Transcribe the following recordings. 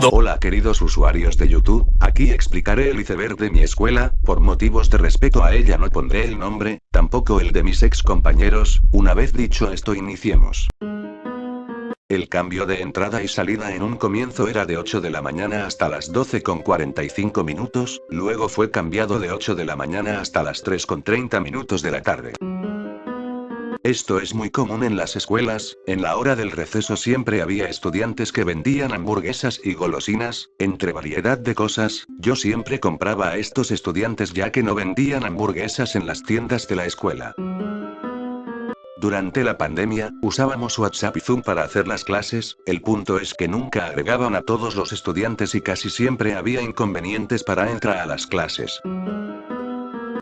Hola queridos usuarios de YouTube, aquí explicaré el iceberg de mi escuela. Por motivos de respeto a ella no pondré el nombre, tampoco el de mis ex compañeros. Una vez dicho esto, iniciemos. El cambio de entrada y salida en un comienzo era de 8 de la mañana hasta las 12:45, luego fue cambiado de 8 de la mañana hasta las 3:30 de la tarde. Esto es muy común en las escuelas. En la hora del receso siempre había estudiantes que vendían hamburguesas y golosinas, entre variedad de cosas. Yo siempre compraba a estos estudiantes ya que no vendían hamburguesas en las tiendas de la escuela. Durante la pandemia, usábamos WhatsApp y Zoom para hacer las clases. El punto es que nunca agregaban a todos los estudiantes y casi siempre había inconvenientes para entrar a las clases.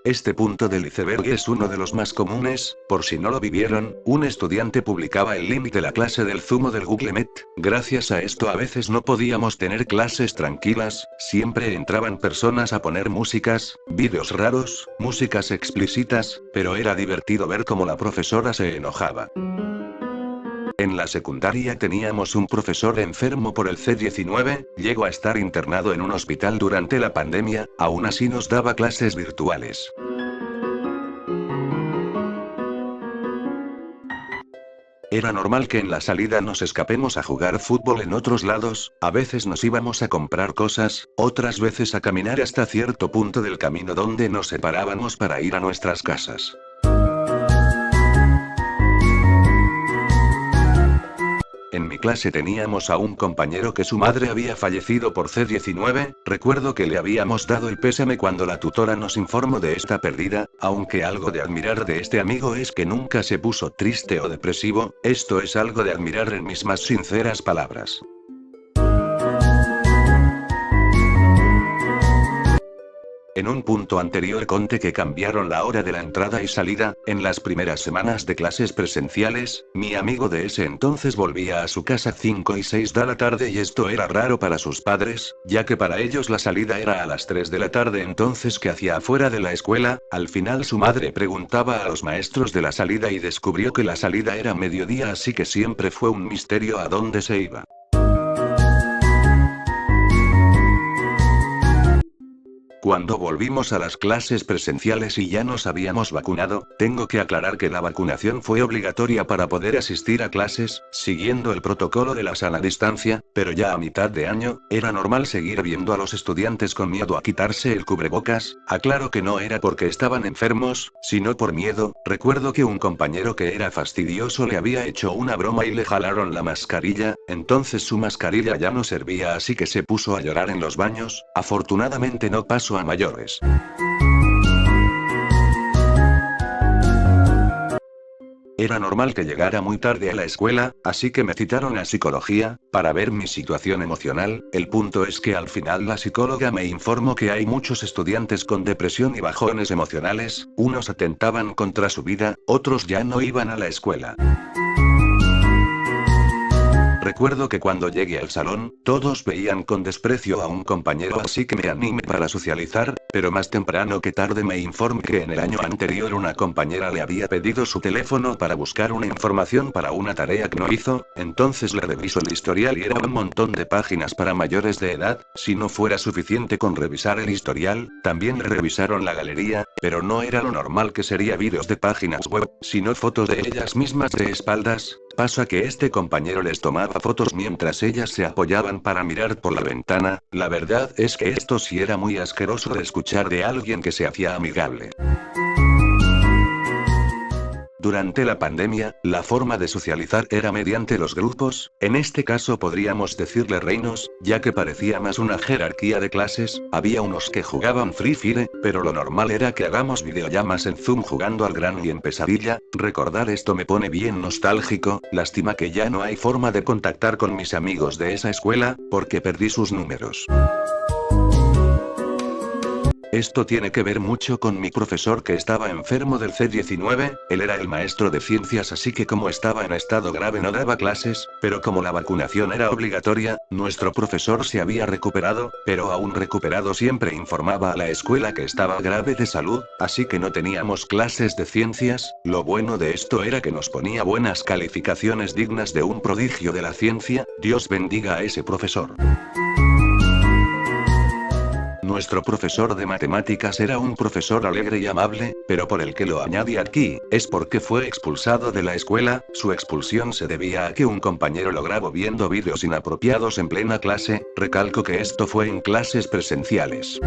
Este punto del iceberg es uno de los más comunes. Por si no lo vivieron, un estudiante publicaba el link de la clase del Zoom o del Google Meet. Gracias a esto a veces no podíamos tener clases tranquilas, siempre entraban personas a poner músicas, vídeos raros, músicas explícitas, pero era divertido ver cómo la profesora se enojaba. En la secundaria teníamos un profesor enfermo por el C-19, llegó a estar internado en un hospital durante la pandemia, aún así nos daba clases virtuales. Era normal que en la salida nos escapemos a jugar fútbol en otros lados, a veces nos íbamos a comprar cosas, otras veces a caminar hasta cierto punto del camino donde nos separábamos para ir a nuestras casas. En mi clase teníamos a un compañero que su madre había fallecido por C-19, recuerdo que le habíamos dado el pésame cuando la tutora nos informó de esta pérdida, aunque algo de admirar de este amigo es que nunca se puso triste o depresivo, esto es algo de admirar en mis más sinceras palabras. En un punto anterior conté que cambiaron la hora de la entrada y salida. En las primeras semanas de clases presenciales, mi amigo de ese entonces volvía a su casa 5 y 6 de la tarde y esto era raro para sus padres, ya que para ellos la salida era a las 3 de la tarde. Entonces, ¿qué hacía afuera de la escuela? Al final su madre preguntaba a los maestros de la salida y descubrió que la salida era mediodía, así que siempre fue un misterio a dónde se iba. Cuando volvimos a las clases presenciales y ya nos habíamos vacunado, tengo que aclarar que la vacunación fue obligatoria para poder asistir a clases, siguiendo el protocolo de la sana distancia, pero ya a mitad de año, era normal seguir viendo a los estudiantes con miedo a quitarse el cubrebocas. Aclaro que no era porque estaban enfermos, sino por miedo. Recuerdo que un compañero que era fastidioso le había hecho una broma y le jalaron la mascarilla, entonces su mascarilla ya no servía, así que se puso a llorar en los baños. Afortunadamente no pasó a mayores. Era normal que llegara muy tarde a la escuela, así que me citaron a psicología, para ver mi situación emocional. El punto es que al final la psicóloga me informó que hay muchos estudiantes con depresión y bajones emocionales, unos atentaban contra su vida, otros ya no iban a la escuela. Recuerdo que cuando llegué al salón, todos veían con desprecio a un compañero, así que me animé para socializar, pero más temprano que tarde me informé que en el año anterior una compañera le había pedido su teléfono para buscar una información para una tarea que no hizo, entonces le revisó el historial y era un montón de páginas para mayores de edad. Si no fuera suficiente con revisar el historial, también le revisaron la galería, pero no era lo normal que sería vídeos de páginas web, sino fotos de ellas mismas de espaldas. Pasa que este compañero les tomaba fotos mientras ellas se apoyaban para mirar por la ventana. La verdad es que esto sí era muy asqueroso de escuchar de alguien que se hacía amigable. Durante la pandemia, la forma de socializar era mediante los grupos, en este caso podríamos decirle reinos, ya que parecía más una jerarquía de clases. Había unos que jugaban Free Fire, pero lo normal era que hagamos videollamadas en Zoom jugando al Gran y en Pesadilla. Recordar esto me pone bien nostálgico. Lástima que ya no hay forma de contactar con mis amigos de esa escuela, porque perdí sus números. Esto tiene que ver mucho con mi profesor que estaba enfermo del C-19, él era el maestro de ciencias, así que como estaba en estado grave no daba clases, pero como la vacunación era obligatoria, nuestro profesor se había recuperado, pero aún recuperado siempre informaba a la escuela que estaba grave de salud, así que no teníamos clases de ciencias. Lo bueno de esto era que nos ponía buenas calificaciones dignas de un prodigio de la ciencia. Dios bendiga a ese profesor. Nuestro profesor de matemáticas era un profesor alegre y amable, pero por el que lo añadí aquí, es porque fue expulsado de la escuela. Su expulsión se debía a que un compañero lo grabó viendo vídeos inapropiados en plena clase. Recalco que esto fue en clases presenciales.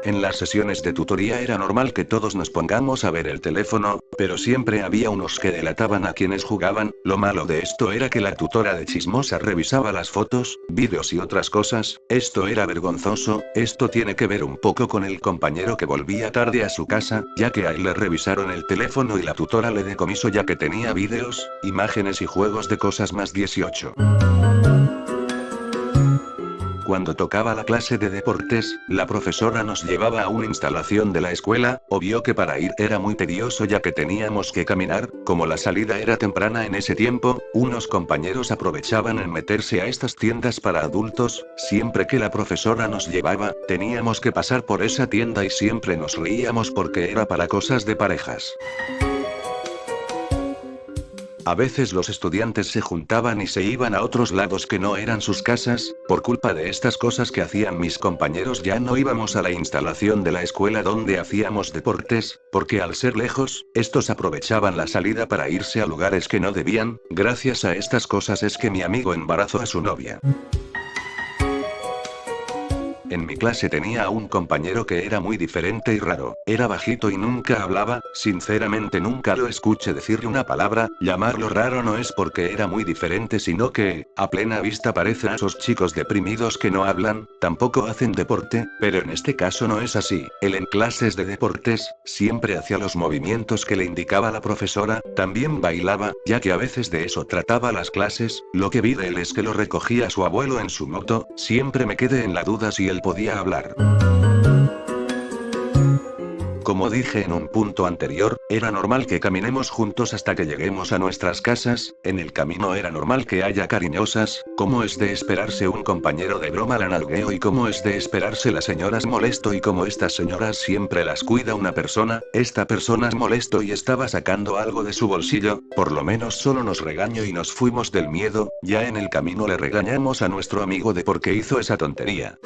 En las sesiones de tutoría era normal que todos nos pongamos a ver el teléfono, pero siempre había unos que delataban a quienes jugaban. Lo malo de esto era que la tutora de chismosa revisaba las fotos, vídeos y otras cosas. Esto era vergonzoso. Esto tiene que ver un poco con el compañero que volvía tarde a su casa, ya que a él le revisaron el teléfono y la tutora le decomisó ya que tenía vídeos, imágenes y juegos de cosas más 18. Cuando tocaba la clase de deportes, la profesora nos llevaba a una instalación de la escuela. Obvio que para ir era muy tedioso ya que teníamos que caminar. Como la salida era temprana en ese tiempo, unos compañeros aprovechaban en meterse a estas tiendas para adultos. Siempre que la profesora nos llevaba, teníamos que pasar por esa tienda y siempre nos reíamos porque era para cosas de parejas. A veces los estudiantes se juntaban y se iban a otros lados que no eran sus casas. Por culpa de estas cosas que hacían mis compañeros ya no íbamos a la instalación de la escuela donde hacíamos deportes, porque al ser lejos, estos aprovechaban la salida para irse a lugares que no debían. Gracias a estas cosas es que mi amigo embarazó a su novia. En mi clase tenía a un compañero que era muy diferente y raro. Era bajito y nunca hablaba. Sinceramente nunca lo escuché decirle una palabra. Llamarlo raro no es porque era muy diferente, sino que, a plena vista parece a esos chicos deprimidos que no hablan, tampoco hacen deporte, pero en este caso no es así. Él en clases de deportes, siempre hacía los movimientos que le indicaba la profesora, también bailaba, ya que a veces de eso trataba las clases. Lo que vi de él es que lo recogía su abuelo en su moto. Siempre me quedé en la duda si él podía hablar. Como dije en un punto anterior, era normal que caminemos juntos hasta que lleguemos a nuestras casas. En el camino era normal que haya cariñosas. Como es de esperarse un compañero de broma la nalgueo y como es de esperarse las señoras molesto y como estas señoras siempre las cuida una persona, esta persona es molesto y estaba sacando algo de su bolsillo. Por lo menos solo nos regañó y nos fuimos del miedo. Ya en el camino le regañamos a nuestro amigo de por qué hizo esa tontería.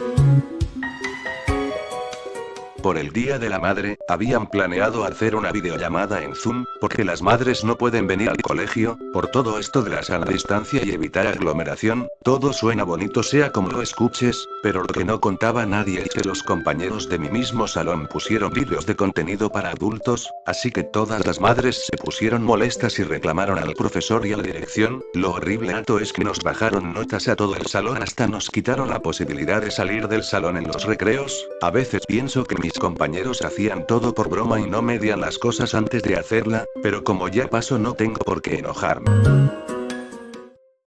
Por el Día de la Madre, habían planeado hacer una videollamada en Zoom, porque las madres no pueden venir al colegio. Por todo esto de la sana distancia y evitar aglomeración, todo suena bonito sea como lo escuches, pero lo que no contaba nadie es que los compañeros de mi mismo salón pusieron vídeos de contenido para adultos, así que todas las madres se pusieron molestas y reclamaron al profesor y a la dirección. Lo horrible alto es que nos bajaron notas a todo el salón, hasta nos quitaron la posibilidad de salir del salón en los recreos. A veces pienso que mis compañeros hacían todo por broma y no medían las cosas antes de hacerla, pero como ya pasó no tengo por qué enojarme.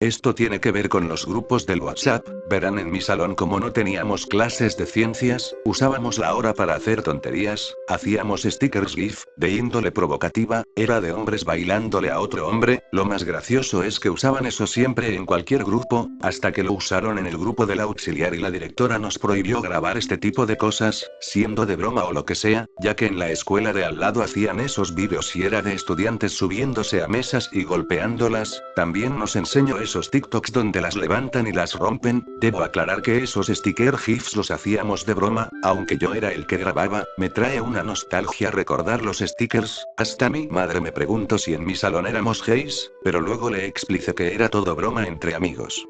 Esto tiene que ver con los grupos del WhatsApp. Verán, en mi salón como no teníamos clases de ciencias, usábamos la hora para hacer tonterías. Hacíamos stickers GIF, de índole provocativa, era de hombres bailándole a otro hombre. Lo más gracioso es que usaban eso siempre en cualquier grupo, hasta que lo usaron en el grupo del auxiliar y la directora nos prohibió grabar este tipo de cosas, siendo de broma o lo que sea, ya que en la escuela de al lado hacían esos vídeos y era de estudiantes subiéndose a mesas y golpeándolas. También nos enseñó esos TikToks donde las levantan y las rompen. Debo aclarar que esos sticker GIFs los hacíamos de broma, aunque yo era el que grababa. Me trae una nostalgia recordar los stickers. Hasta mi madre me preguntó si en mi salón éramos gays, pero luego le expliqué que era todo broma entre amigos.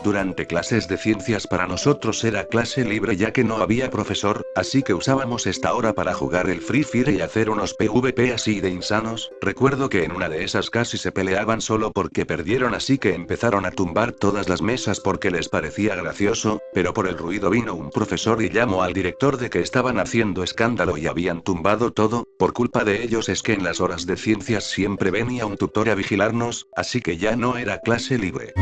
Durante clases de ciencias para nosotros era clase libre ya que no había profesor, así que usábamos esta hora para jugar el Free Fire y hacer unos PvP así de insanos. Recuerdo que en una de esas casi se peleaban solo porque perdieron, así que empezaron a tumbar todas las mesas porque les parecía gracioso, pero por el ruido vino un profesor y llamó al director de que estaban haciendo escándalo y habían tumbado todo. Por culpa de ellos es que en las horas de ciencias siempre venía un tutor a vigilarnos, así que ya no era clase libre.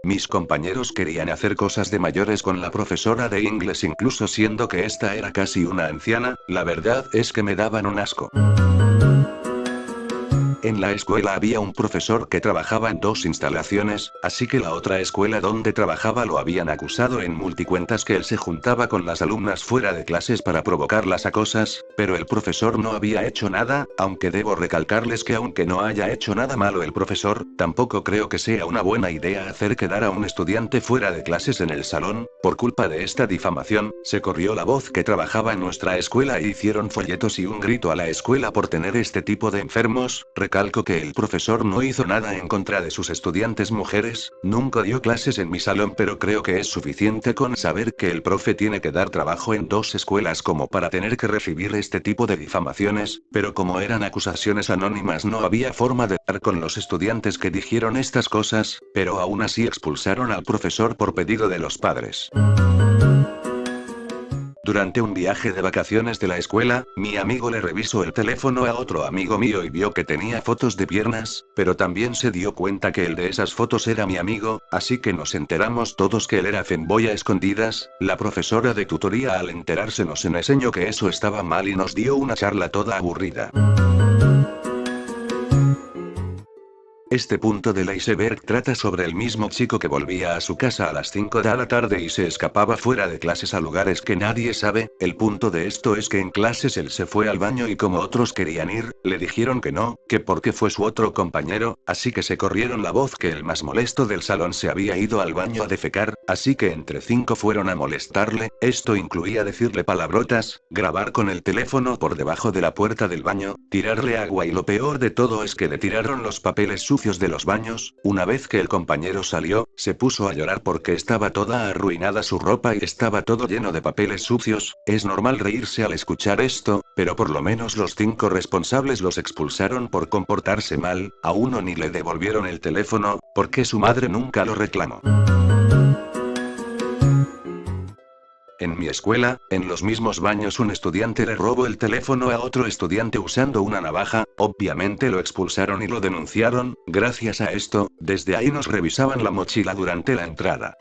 Mis compañeros querían hacer cosas de mayores con la profesora de inglés incluso siendo que esta era casi una anciana. La verdad es que me daban un asco. En la escuela había un profesor que trabajaba en 2 instalaciones, así que la otra escuela donde trabajaba lo habían acusado en multicuentas que él se juntaba con las alumnas fuera de clases para provocarlas a cosas, pero el profesor no había hecho nada, aunque debo recalcarles que aunque no haya hecho nada malo el profesor, tampoco creo que sea una buena idea hacer quedar a un estudiante fuera de clases en el salón. Por culpa de esta difamación, se corrió la voz que trabajaba en nuestra escuela e hicieron folletos y un grito a la escuela por tener este tipo de enfermos. Recalco que el profesor no hizo nada en contra de sus estudiantes mujeres, nunca dio clases en mi salón, pero creo que es suficiente con saber que el profe tiene que dar trabajo en 2 escuelas como para tener que recibir este tipo de difamaciones, pero como eran acusaciones anónimas no había forma de dar con los estudiantes que dijeron estas cosas, pero aún así expulsaron al profesor por pedido de los padres. Durante un viaje de vacaciones de la escuela, mi amigo le revisó el teléfono a otro amigo mío y vio que tenía fotos de piernas, pero también se dio cuenta que el de esas fotos era mi amigo, así que nos enteramos todos que él era femboy a escondidas. La profesora de tutoría al enterarse nos enseñó que eso estaba mal y nos dio una charla toda aburrida. Este punto del iceberg trata sobre el mismo chico que volvía a su casa a las 5 de la tarde y se escapaba fuera de clases a lugares que nadie sabe. El punto de esto es que en clases él se fue al baño y como otros querían ir, le dijeron que no, que porque fue su otro compañero, así que se corrieron la voz que el más molesto del salón se había ido al baño a defecar, así que entre 5 fueron a molestarle. Esto incluía decirle palabrotas, grabar con el teléfono por debajo de la puerta del baño, tirarle agua y lo peor de todo es que le tiraron los papeles sucios de los baños. Una vez que el compañero salió, se puso a llorar porque estaba toda arruinada su ropa y estaba todo lleno de papeles sucios. Es normal reírse al escuchar esto, pero por lo menos los 5 responsables los expulsaron por comportarse mal, a uno ni le devolvieron el teléfono, porque su madre nunca lo reclamó. En mi escuela, en los mismos baños un estudiante le robó el teléfono a otro estudiante usando una navaja, obviamente lo expulsaron y lo denunciaron. Gracias a esto, desde ahí nos revisaban la mochila durante la entrada.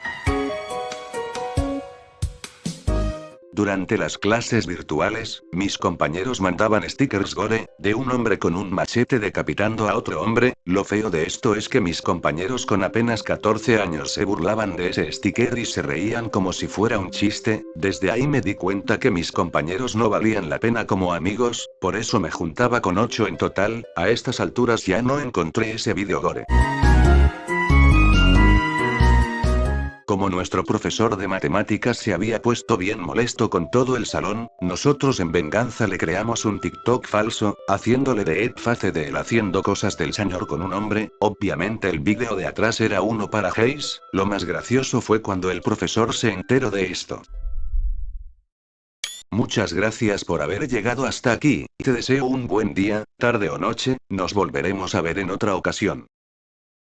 Durante las clases virtuales, mis compañeros mandaban stickers gore, de un hombre con un machete decapitando a otro hombre. Lo feo de esto es que mis compañeros con apenas 14 años se burlaban de ese sticker y se reían como si fuera un chiste. Desde ahí me di cuenta que mis compañeros no valían la pena como amigos, por eso me juntaba con 8 en total. A estas alturas ya no encontré ese vídeo gore. Como nuestro profesor de matemáticas se había puesto bien molesto con todo el salón, nosotros en venganza le creamos un TikTok falso, haciéndole de Ed face de él haciendo cosas del señor con un hombre. Obviamente el vídeo de atrás era uno para Hayes. Lo más gracioso fue cuando el profesor se enteró de esto. Muchas gracias por haber llegado hasta aquí, te deseo un buen día, tarde o noche, nos volveremos a ver en otra ocasión.